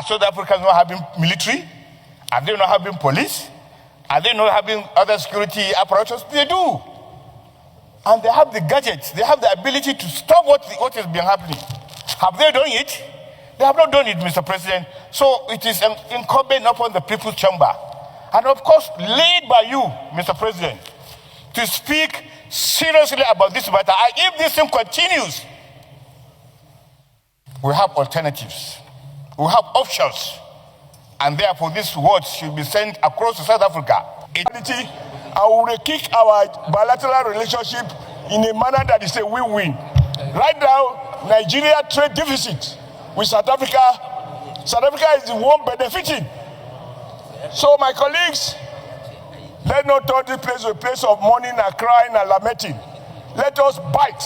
Are South Africans not having military? Are they not having police? Are they not having other security apparatus? They do. And they have the gadgets. They have the ability to stop what has been happening. Have they done it? They have not done it, Mr. President. So it is incumbent upon the People's Chamber, and of course, led by you, Mr. President, to speak seriously about this matter. And if this thing continues, we have alternatives. We have options. And therefore, these words should be sent across to South Africa. I will kick our bilateral relationship in a manner that is a win-win. Right now, Nigeria trade deficit with South Africa. South Africa is the one benefiting. So my colleagues, let's not turn this place a place of mourning and crying and lamenting. Let us bite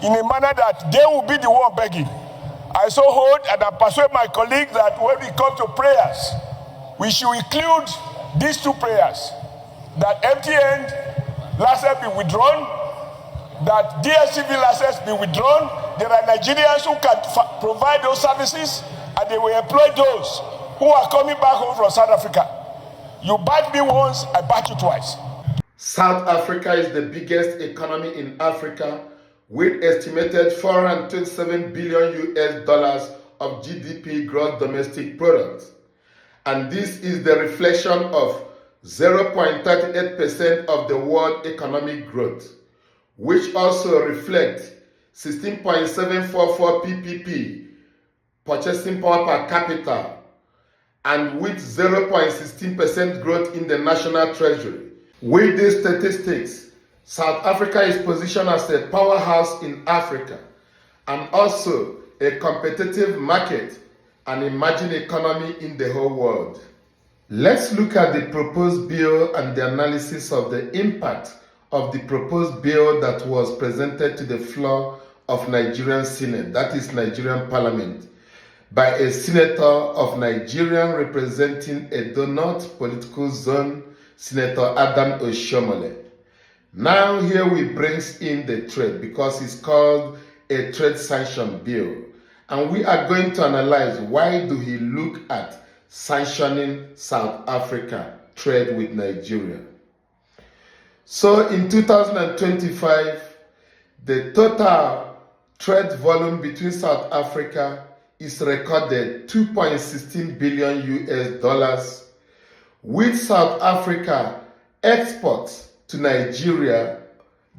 in a manner that they will be the one begging. I so hold and I persuade my colleagues that when we come to prayers, we should include these two prayers. That MTN license be withdrawn, that DSTV license be withdrawn. There are Nigerians who can provide those services, and they will employ those who are coming back home from South Africa. You bite me once, I bite you twice. South Africa is the biggest economy in Africa, with estimated 427 billion US dollars of GDP, gross domestic product. And this is the reflection of 0.38% of the world economic growth, which also reflects 16.744 PPP, purchasing power per capita, and with 0.16% growth in the national treasury. With these statistics, South Africa is positioned as a powerhouse in Africa and also a competitive market and emerging economy in the whole world. Let's look at the proposed bill and the analysis of the impact of the proposed bill that was presented to the floor of Nigerian Senate, that is Nigerian Parliament, by a senator of Nigeria representing Edo North political zone, Senator Adam Oshomole. Now here we brings in the trade because it's called a trade sanction bill. And we are going to analyze why do he look at sanctioning South Africa trade with Nigeria. So in 2025, the total trade volume between South Africa is recorded 2.16 billion US dollars, with South Africa exports to Nigeria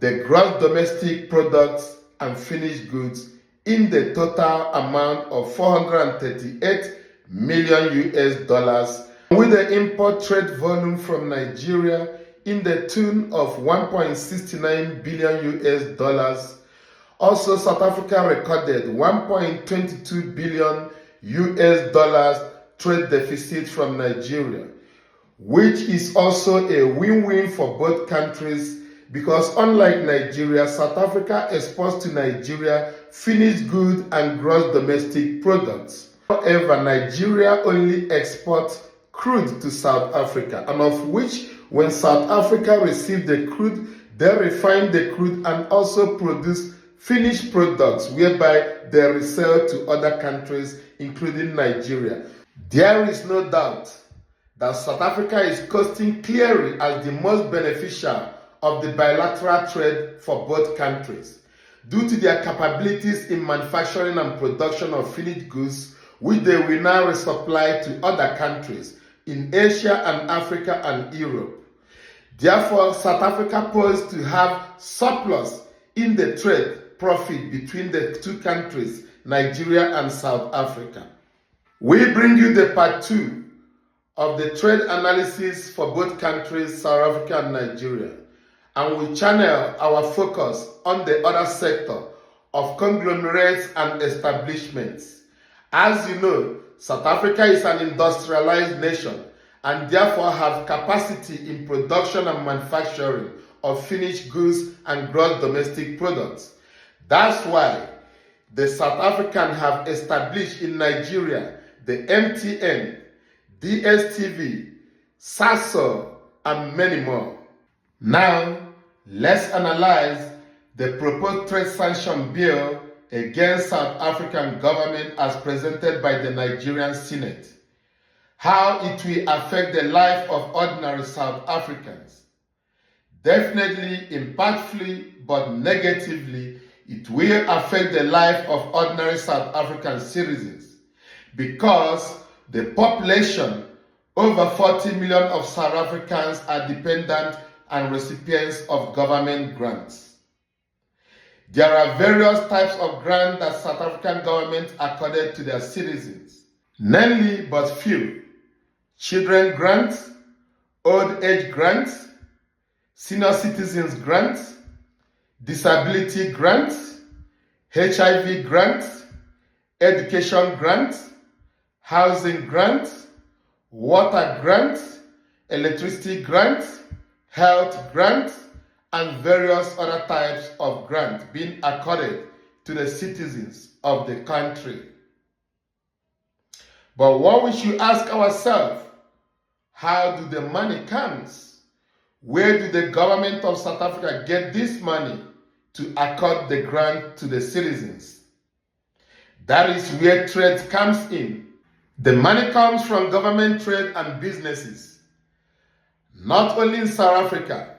the gross domestic products and finished goods in the total amount of 438 million US dollars, with the import trade volume from Nigeria in the tune of 1.69 billion US dollars. Also, South Africa recorded 1.22 billion US dollars trade deficit from Nigeria, which is also a win-win for both countries because unlike Nigeria, South Africa exports to Nigeria finished goods and gross domestic products. However, Nigeria only exports crude to South Africa, and of which when South Africa receives the crude, they refine the crude and also produce finished products whereby they resell to other countries, including Nigeria. There is no doubt that South Africa is costing clearly as the most beneficial of the bilateral trade for both countries, due to their capabilities in manufacturing and production of finished goods, which they will now resupply to other countries in Asia and Africa and Europe. Therefore, South Africa posed to have surplus in the trade profit between the two countries, Nigeria and South Africa. We bring you the part 2 of the trade analysis for both countries, South Africa and Nigeria, and we channel our focus on the other sector of conglomerates and establishments. As you know, South Africa is an industrialized nation and therefore have capacity in production and manufacturing of finished goods and gross domestic products. That's why the South Africans have established in Nigeria the MTN, DSTV, SASO, and many more. Now, let's analyze the proposed trade sanction bill against South African government as presented by the Nigerian Senate. How it will affect the life of ordinary South Africans. Definitely, impactfully, but negatively, it will affect the life of ordinary South African citizens because the population, over 40 million of South Africans, are dependent and recipients of government grants. There are various types of grants that South African government accorded to their citizens, namely but few: children grants, old age grants, senior citizens grants, disability grants, HIV grants, education grants, housing grants, water grants, electricity grants, health grants, and various other types of grants being accorded to the citizens of the country. But what we should ask ourselves, how do the money comes? Where do the government of South Africa get this money to accord the grant to the citizens? That is where trade comes in. The money comes from government trade and businesses, not only in South Africa,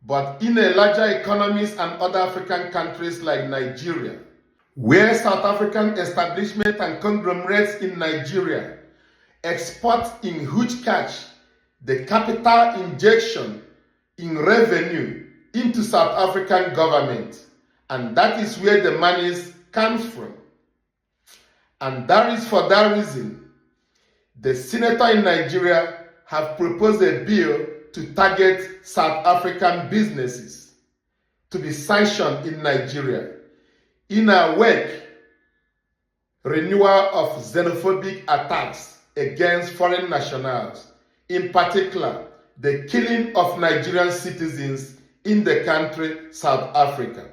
but in a larger economies and other African countries like Nigeria, where South African establishment and conglomerates in Nigeria export in huge cash the capital injection in revenue into South African government, and that is where the money comes from. And that is for that reason the senator in Nigeria have proposed a bill to target South African businesses to be sanctioned in Nigeria in a wake renewal of xenophobic attacks against foreign nationals, in particular the killing of Nigerian citizens in the country South Africa.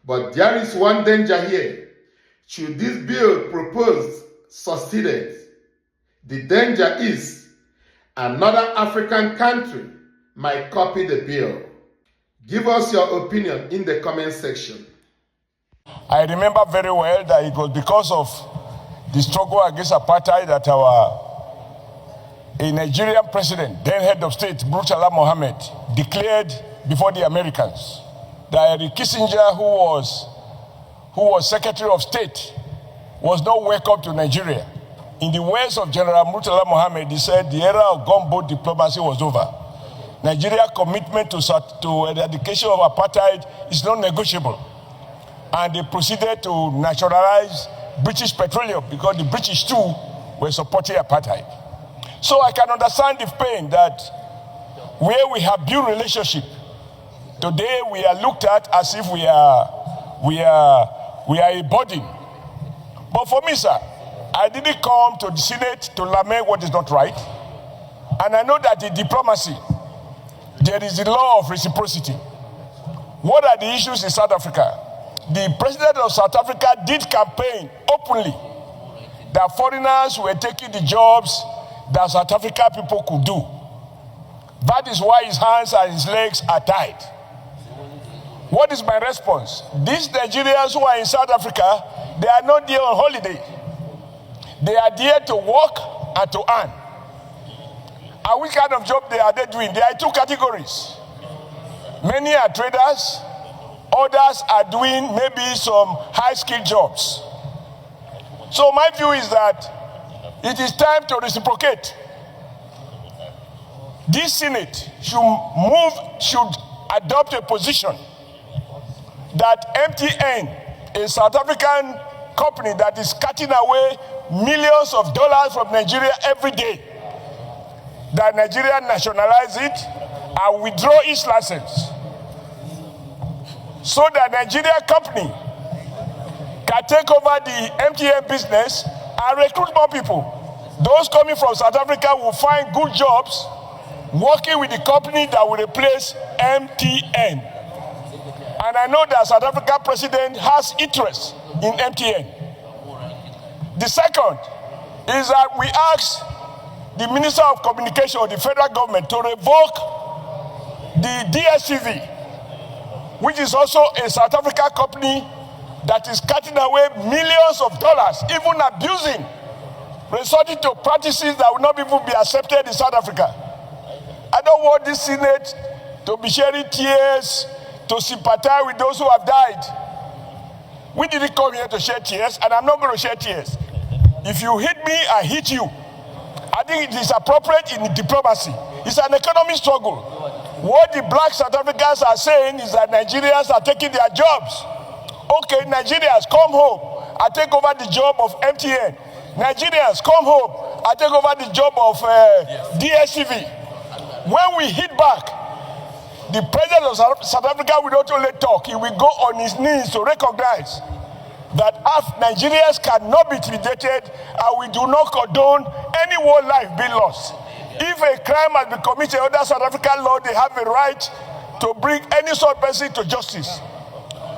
But there is one danger here. Should this bill proposed succeed, the danger is another African country might copy the bill. Give us your opinion in the comment section. I remember very well that it was because of the struggle against apartheid that a Nigerian president, then head of state, Murtala Mohammed, declared before the Americans that Henry Kissinger, who was Secretary of State, was not welcome to Nigeria. In the words of General Murtala Mohammed, he said the era of gunboat diplomacy was over. Nigeria's commitment to eradication of apartheid is not negotiable. And they proceeded to nationalize British petroleum because the British too were supporting apartheid. So I can understand the pain that where we have built relationship, today we are looked at as if we are a burden. But for me, sir, I didn't come to the Senate to lament what is not right. And I know that in diplomacy, there is the law of reciprocity. What are the issues in South Africa? The president of South Africa did campaign openly that foreigners were taking the jobs that South African people could do. That is why his hands and his legs are tied. What is my response? These Nigerians who are in South Africa, they are not there on holiday. They are there to work and to earn. And which kind of job are they doing? There are two categories. Many are traders. Others are doing maybe some high-skilled jobs. So my view is that it is time to reciprocate. This Senate should adopt a position that MTN, a South African company that is cutting away millions of dollars from Nigeria every day, that Nigeria nationalize it and withdraw its license, so that Nigeria company can take over the MTN business and recruit more people. Those coming from South Africa will find good jobs working with the company that will replace MTN. And I know that South Africa president has interest in MTN. The second is that we ask the Minister of Communication of the federal government to revoke the DSTV, which is also a South Africa company that is cutting away millions of dollars, even abusing, resorting to practices that will not even be accepted in South Africa. I don't want this Senate to be shedding tears, to sympathize with those who have died. We didn't come here to shed tears, and I'm not going to shed tears. If you hit me, I hit you. I think it is appropriate in diplomacy. It's an economic struggle. What the black South Africans are saying is that Nigerians are taking their jobs. Okay, Nigerians, come home. I take over the job of MTN. Nigerians, come home. I take over the job of DSTV. When we hit back, the president of South Africa will not only talk, he will go on his knees to recognize that Nigerians cannot be intimidated, and we do not condone any war life being lost. If a crime has been committed under South African law, they have a right to bring any sort of person to justice.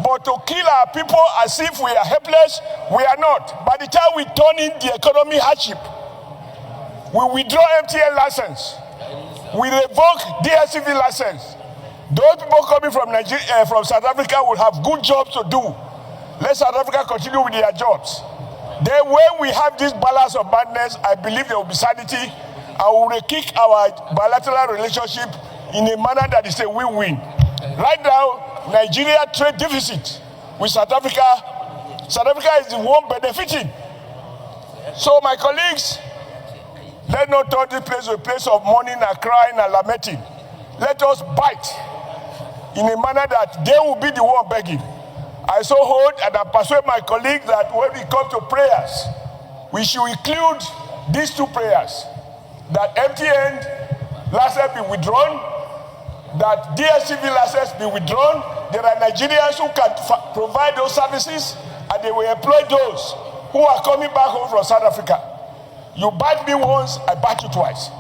But to kill our people as if we are helpless, we are not. By the time we turn in the economy hardship, we withdraw MTN license, we revoke DSTV license. Those people coming from Nigeria, from South Africa will have good jobs to do. Let South Africa continue with their jobs. Then when we have this balance of madness, I believe there will be sanity, and we will kick our bilateral relationship in a manner that is a win-win. Right now, Nigeria trade deficit with South Africa. South Africa is the one benefiting. So my colleagues, let's not turn this place to a place of mourning and crying and lamenting. Let us bite in a manner that they will be the one begging. I so hold and I persuade my colleagues that when we come to prayers, we should include these two prayers. That MTN license be withdrawn, that DSTV license be withdrawn. There are Nigerians who can provide those services, and they will employ those who are coming back home from South Africa. You bite me once, I bite you twice.